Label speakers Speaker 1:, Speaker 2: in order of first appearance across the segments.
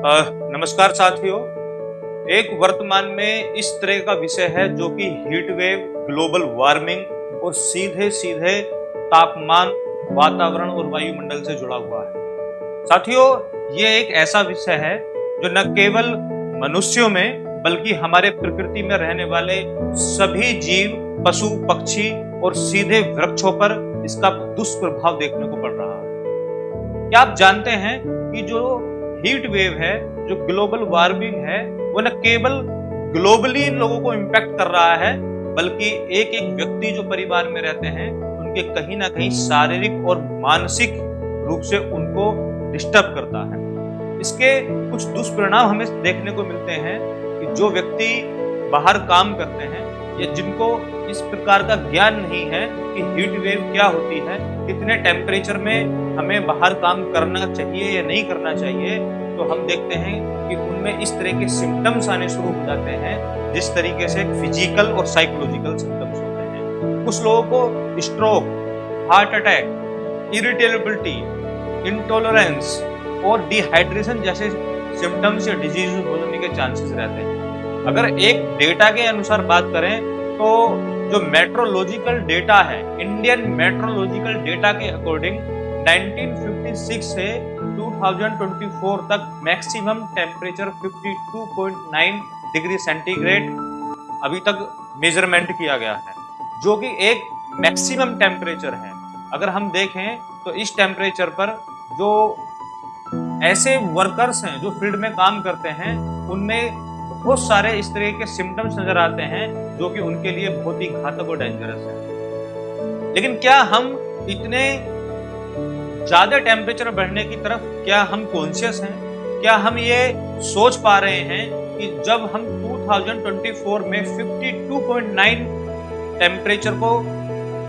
Speaker 1: नमस्कार साथियों। एक वर्तमान में इस तरह का विषय है जो कि हीट वेव, ग्लोबल वार्मिंग और सीधे सीधे तापमान, वातावरण और वायुमंडल से जुड़ा हुआ है। साथियों, ये एक ऐसा विषय है जो न केवल मनुष्यों में बल्कि हमारे प्रकृति में रहने वाले सभी जीव, पशु, पक्षी और सीधे वृक्षों पर इसका दुष्प्रभाव देखने को पड़ रहा है। क्या आप जानते हैं कि जो हीट वेव है, जो ग्लोबल वार्मिंग है, वो न केवल ग्लोबली लोगों को इम्पैक्ट कर रहा है बल्कि एक एक व्यक्ति जो परिवार में रहते हैं उनके कहीं ना कहीं शारीरिक और मानसिक रूप से उनको डिस्टर्ब करता है। इसके कुछ दुष्परिणाम हमें देखने को मिलते हैं कि जो व्यक्ति बाहर काम करते हैं या जिनको इस प्रकार का ज्ञान नहीं है कि हीट वेव क्या होती है, कितने टेम्परेचर में हमें बाहर काम करना चाहिए या नहीं करना चाहिए, तो हम देखते हैं कि उनमें इस तरह के सिम्टम्स आने शुरू हो जाते हैं जिस तरीके से फिजिकल और साइकोलॉजिकल सिम्टम्स होते हैं। कुछ लोगों को stroke, heart attack, irritability, intolerance और डिहाइड्रेशन जैसे सिम्टम्स या डिजीज होने के चांसेस रहते हैं। अगर एक डेटा के अनुसार बात करें तो जो मेट्रोलॉजिकल डेटा है, इंडियन मेट्रोलॉजिकल डेटा के अकॉर्डिंग 1956 से 2024 तक मैक्सिमम टेम्परेचर 52.9 डिग्री सेंटीग्रेड अभी तक मेजरमेंट किया गया है, जो कि एक मैक्सिमम टेम्परेचर है। अगर हम देखें तो इस टेम्परेचर पर जो ऐसे वर्कर्स हैं जो फील्ड में काम करते हैं उनमें बहुत सारे इस तरह के सिम्टम्स नजर आते हैं जो कि उनके लिए बहुत ही घातक और डेंजरस है। लेकिन क्या हम इतने ज्यादा टेम्परेचर बढ़ने की तरफ क्या हम कॉन्शियस हैं? क्या हम ये सोच पा रहे हैं कि जब हम 2024 में 52.9 टेम्परेचर को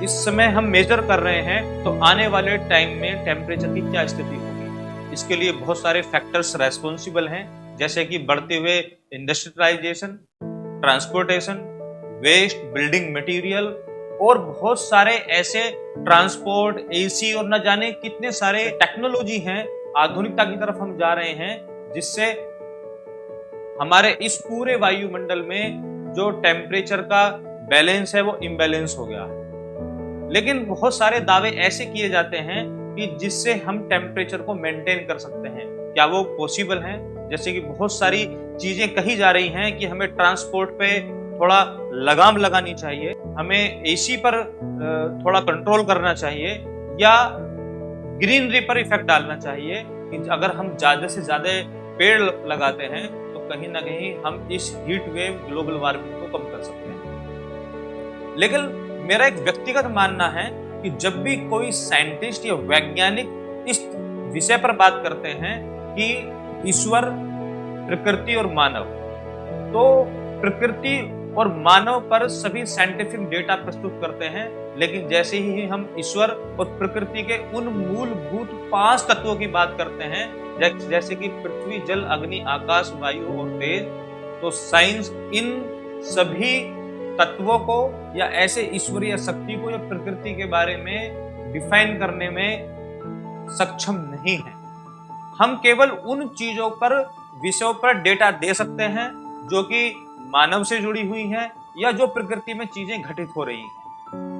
Speaker 1: इस समय हम मेजर कर रहे हैं तो आने वाले टाइम में टेम्परेचर की क्या स्थिति होगी? इसके लिए बहुत सारे फैक्टर्स रेस्पॉन्सिबल हैं, जैसे कि बढ़ते हुए industrialisation, transportation, waste, building material और बहुत सारे ऐसे ट्रांसपोर्ट, एसी और न जाने कितने सारे टेक्नोलॉजी हैं, आधुनिकता की तरफ हम जा रहे हैं जिससे हमारे इस पूरे वायुमंडल में जो टेम्परेचर का बैलेंस है वो इम्बैलेंस हो गया है। लेकिन बहुत सारे दावे ऐसे किए जाते हैं कि जिससे हम टेम्परेचर को मेंटेन कर सकते हैं। क्या वो पॉसिबल है? जैसे कि बहुत सारी चीजें कही जा रही हैं कि हमें ट्रांसपोर्ट पे थोड़ा लगाम लगानी चाहिए, हमें एसी पर थोड़ा कंट्रोल करना चाहिए या ग्रीनरी पर इफेक्ट डालना चाहिए कि अगर हम ज्यादा से ज्यादा पेड़ लगाते हैं तो कहीं ना कहीं हम इस हीट वेव, ग्लोबल वार्मिंग को कम कर सकते हैं। लेकिन मेरा एक व्यक्तिगत मानना है कि जब भी कोई साइंटिस्ट या वैज्ञानिक इस विषय पर बात करते हैं कि ईश्वर, प्रकृति और मानव, तो प्रकृति और मानव पर सभी साइंटिफिक डेटा प्रस्तुत करते हैं, लेकिन जैसे ही हम ईश्वर और प्रकृति के उन मूलभूत 5 तत्वों की बात करते हैं जैसे कि पृथ्वी, जल, अग्नि, आकाश, वायु और तेज, तो साइंस इन सभी तत्वों को या ऐसे ईश्वरीय शक्ति को या प्रकृति के बारे में डिफाइन करने में सक्षम नहीं है। हम केवल उन चीजों पर, विषयों पर डेटा दे सकते हैं जो कि मानव से जुड़ी हुई हैं या जो प्रकृति में चीजें घटित हो रही हैं।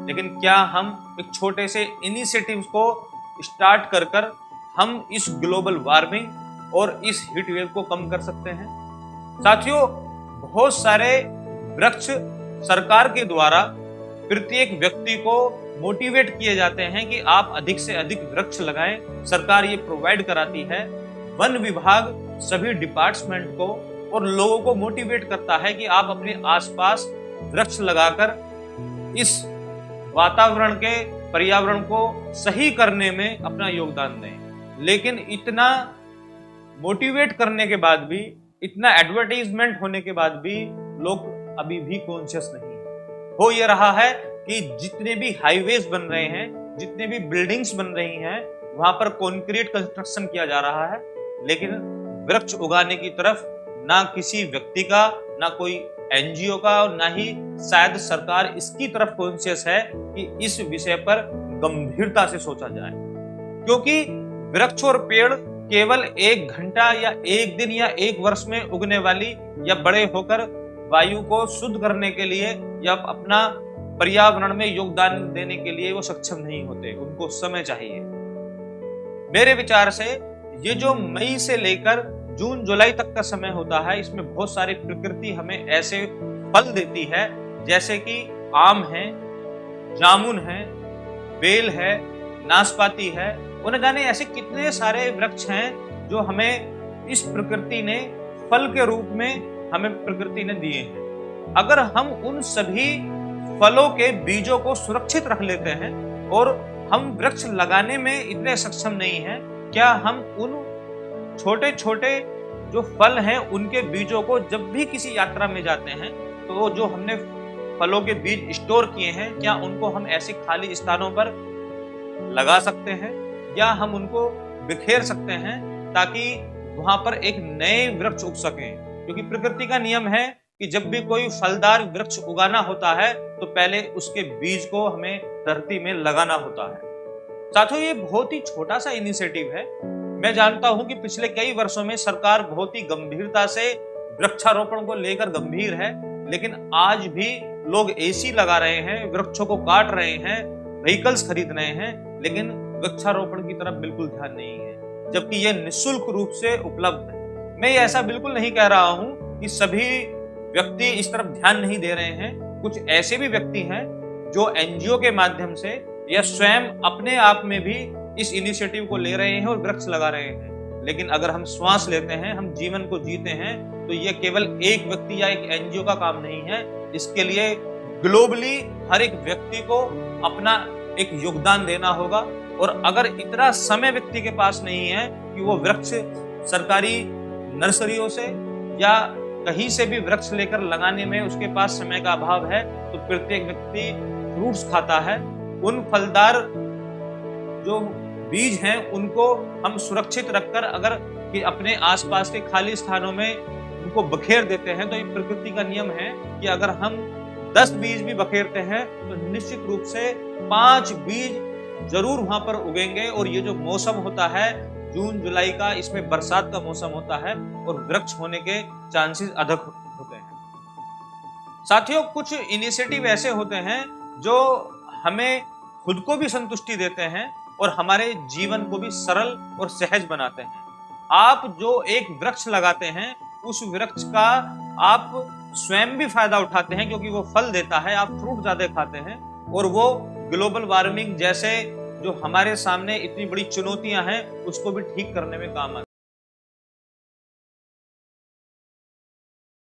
Speaker 1: लेकिन क्या हम एक छोटे से इनिशिएटिव्स को स्टार्ट कर कर हम इस ग्लोबल वार्मिंग और इस हीट वेव को कम कर सकते हैं? साथियों, बहुत सारे वृक्ष सरकार के द्वारा प्रत्येक व्यक्ति को मोटिवेट किए जाते हैं कि आप अधिक से अधिक वृक्ष लगाएं। सरकार ये प्रोवाइड कराती है। वन विभाग सभी डिपार्टमेंट को और लोगों को मोटिवेट करता है कि आप अपने आसपास वृक्ष लगाकर इस वातावरण के, पर्यावरण को सही करने में अपना योगदान दें। लेकिन इतना मोटिवेट करने के बाद भी, इतना एडवर्टाइजमेंट होने के बाद भी लोग अभी भी कॉन्शियस नहीं है। हो ये रहा है कि जितने भी हाईवेज बन रहे हैं, जितने भी बिल्डिंग्स बन रही हैं, वहां पर कंक्रीट कंस्ट्रक्शन किया जा रहा है, लेकिन वृक्ष उगाने की तरफ ना किसी व्यक्ति का, ना कोई एनजीओ का, ना ही शायद सरकार इसकी तरफ कॉन्शियस है कि इस विषय पर गंभीरता से सोचा जाए। क्योंकि वृक्ष और पेड़ केवल 1 घंटा या 1 दिन या 1 वर्ष में उगने वाली या बड़े होकर वायु को शुद्ध करने के लिए या अपना पर्यावरण में योगदान देने के लिए वो सक्षम नहीं होते, उनको समय चाहिए। मेरे विचार से ये जो मई से लेकर जून जुलाई तक का समय होता है, इसमें बहुत सारी प्रकृति हमें ऐसे फल देती है जैसे कि आम है, जामुन है, बेल है, नाशपाती है, उन्हें जाने ऐसे कितने सारे वृक्ष हैं जो हमें इस प्रकृति ने फल के रूप में हमें प्रकृति ने दिए हैं। अगर हम उन सभी फलों के बीजों को सुरक्षित रख लेते हैं और हम वृक्ष लगाने में इतने सक्षम नहीं हैं, क्या हम उन छोटे छोटे जो फल हैं उनके बीजों को जब भी किसी यात्रा में जाते हैं तो जो हमने फलों के बीज स्टोर किए हैं, क्या उनको हम ऐसे खाली स्थानों पर लगा सकते हैं या हम उनको बिखेर सकते हैं ताकि वहां पर एक नए वृक्ष उग सकें? क्योंकि प्रकृति का नियम है कि जब भी कोई फलदार वृक्ष उगाना होता है तो पहले उसके बीज को हमें धरती में लगाना होता है। साथियों, ये बहुत ही छोटा सा इनिशिएटिव है। मैं जानता हूं कि पिछले कई वर्षों में सरकार बहुत ही गंभीरता से वृक्षारोपण को लेकर गंभीर है, लेकिन आज भी लोग एसी लगा रहे हैं, वृक्षों को काट रहे हैं, व्हीकल्स खरीद रहे हैं, लेकिन वृक्षारोपण की तरफ बिल्कुल ध्यान नहीं है, जबकि यह निःशुल्क रूप से उपलब्ध है। मैं ऐसा बिल्कुल नहीं कह रहा हूं कि सभी व्यक्ति इस तरफ ध्यान नहीं दे रहे हैं। कुछ ऐसे भी व्यक्ति हैं जो एनजीओ के माध्यम से या स्वयं अपने आप में भी इस इनिशिएटिव को ले रहे हैं और वृक्ष लगा रहे हैं। लेकिन अगर हम श्वास लेते हैं, हम जीवन को जीते हैं, तो ये केवल एक व्यक्ति या एक एनजीओ का काम नहीं है। इसके लिए ग्लोबली हर एक व्यक्ति को अपना एक योगदान देना होगा। और अगर इतना समय व्यक्ति के पास नहीं है कि वो वृक्ष सरकारी नर्सरियों से या कहीं से भी वृक्ष लेकर लगाने में उसके पास समय का अभाव है, तो प्रत्येक व्यक्ति फ्रूट्स खाता है। उन फलदार जो बीज हैं उनको हम सुरक्षित रखकर अगर कि अपने आसपास के खाली स्थानों में उनको बखेर देते हैं, तो ये प्रकृति का नियम है कि अगर हम 10 बीज भी बखेरते हैं तो निश्चित रूप से 5 बीज जरूर वहां पर उगेंगे। और ये जो मौसम होता है जून जुलाई का, इसमें बरसात का मौसम होता है और वृक्ष होने के चांसेस अधिक होते हैं। साथियों, कुछ इनिशिएटिव ऐसे होते हैं जो हमें खुद को भी संतुष्टि देते हैं और हमारे जीवन को भी सरल और सहज बनाते हैं। आप जो एक वृक्ष लगाते हैं उस वृक्ष का आप स्वयं भी फायदा उठाते हैं क्योंकि वो फल देता है, आप फ्रूट ज्यादा खाते हैं और वो ग्लोबल वार्मिंग जैसे जो हमारे सामने इतनी बड़ी चुनौतियां हैं उसको भी ठीक करने में काम आता है।